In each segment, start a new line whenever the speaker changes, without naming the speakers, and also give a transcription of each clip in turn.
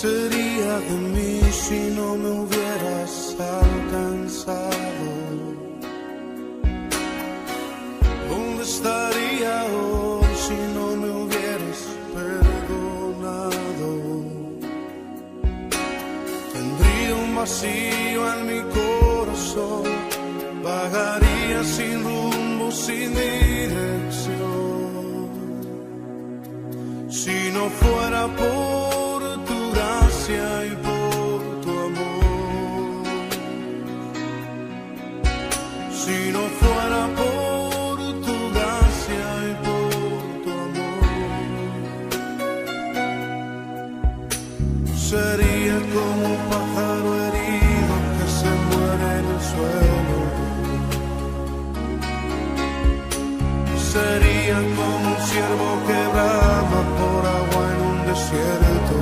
sería de mí si no me hubieras alcanzado? ¿Dónde estaría hoy si no me hubieras perdonado? Tendría un vacío en mi corazón, vagaría sin rumbo, sin dirección. Si no fuera por tu gracia y por tu amor, si no fuera por tu gracia y por tu amor, sería como un pájaro herido que se muere en el suelo. Sería como un ciervo que brama por agua en un desierto.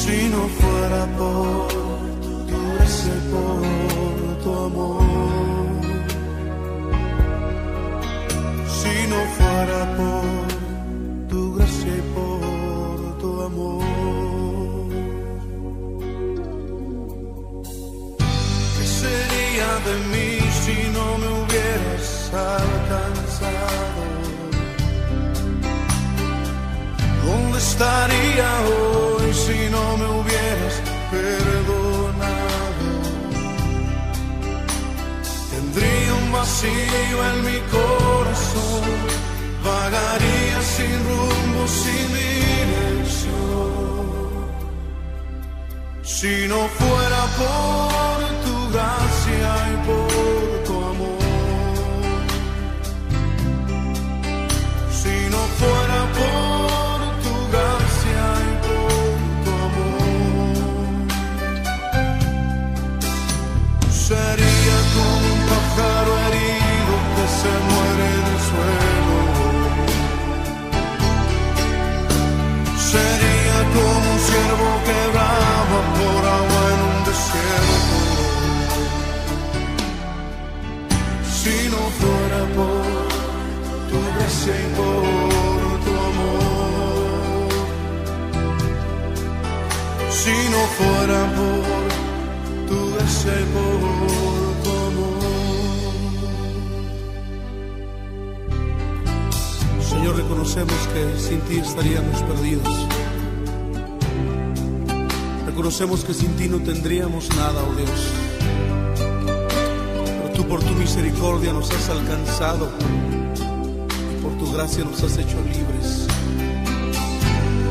Si no fuera por tu gracia y por tu amor, si no fuera por tu gracia y por tu amor, ¿qué sería de mí si no me hubieras alcanzado? ¿Dónde estaría hoy si no me hubieras perdonado? Tendría un vacío en mi corazón, vagaría sin rumbo, sin dirección. Si no fuera por tu gracia y por tu amor, si no fuera por tu gracia y por tu amor, sería como un pájaro herido que se muere en el suelo. Sería como un ciervo que brama por agua en un desierto. Si no fuera por tu gracia y por tu amor, si no fuera por tu gracia y por tu amor. Señor, reconocemos que sin ti estaríamos perdidos. Reconocemos que sin ti no tendríamos nada, oh Dios. Tú por tu misericordia nos has alcanzado y por tu gracia nos has hecho libres.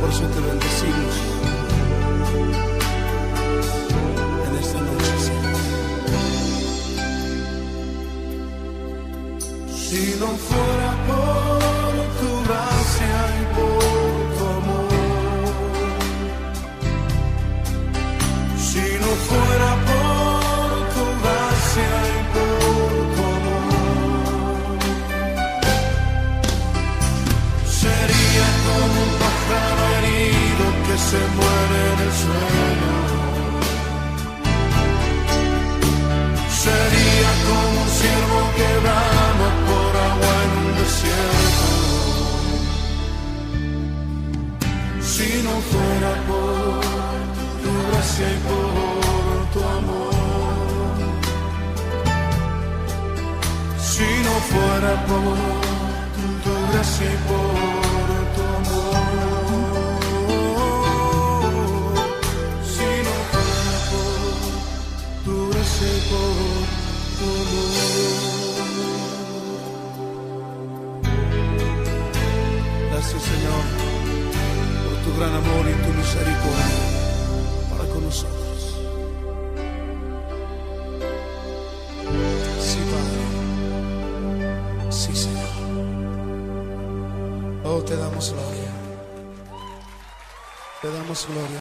Por eso te bendecimos en esta noche, Señor. Si no fuera por tu gracia y por tu amor, si no fuera por tu gracia y por tu amor, sería como un pájaro herido que se muere en el suelo. Sería como un ciervo que brama por agua en un desierto. Si no fuera por tu gracia y por tu amor, si no fuera por tu gracia y por tu amor, si no fuera por tu gracia y por tu amor. Gracias, Señor, por tu gran amor y tu misericordia para con nosotros. Sí, Padre. Sí, Señor. Oh, te damos gloria. Te damos gloria,